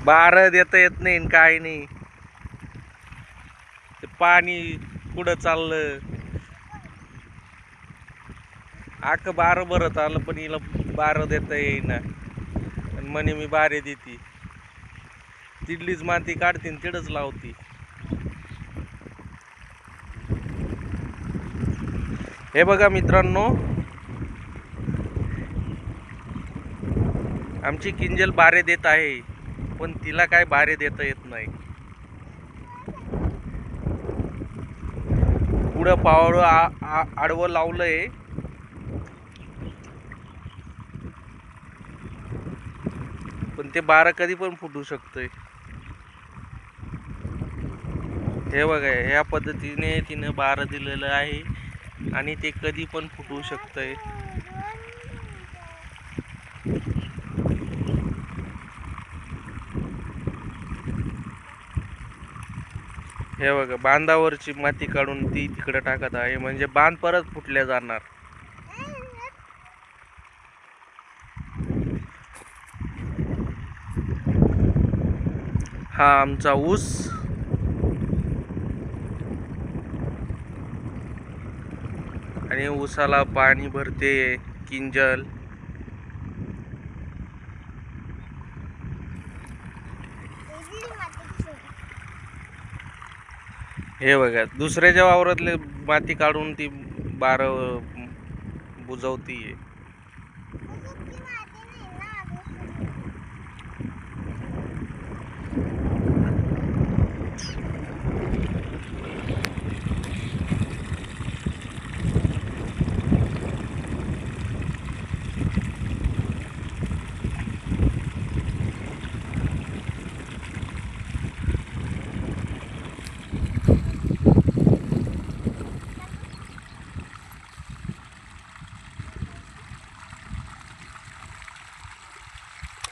बारं देता येत नाही आणि काय नाही. ते पाणी कुठं चाललं, आक बारं भरत आलं पण हिला बारं देता येईना. आणि म्हणे मी बारे देती, तिडलीच माती काढते तिडच लावती. हे बघा मित्रांनो, आमची किंजल बारे देत आहे पण तिला काय बारे देता येत नाही. पुढं पावड आडवं लावलंय, पण ते बारं कधी पण फुटू शकतंय. हे बघा, ह्या पद्धतीने तिने बारं दिलेलं आहे आणि ते कधी पण फुटू शकतंय. हे बघा, बांधावरची माती काढून ती तिकडे टाकत आहे, म्हणजे बांध परत फुटल्या जाणार. हा आमचा ऊस आणि ऊसाला पाणी भरते किंजल. हे बघा, दुसऱ्याच्या वावरातले माती काढून ती बारं बुजवतीये.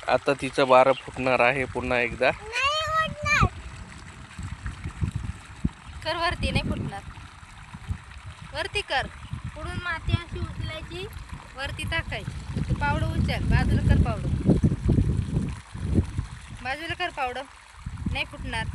आता तिचं बारं फुटणार आहे पुन्हा एकदा. कर वरती, नाही फुटणार. वरती कर, पुढून माती अशी उचलायची, वरती टाकायची. तू पावडं उचल, बाजूला कर पावडं, बाजूला कर पावडं, नाही फुटणार.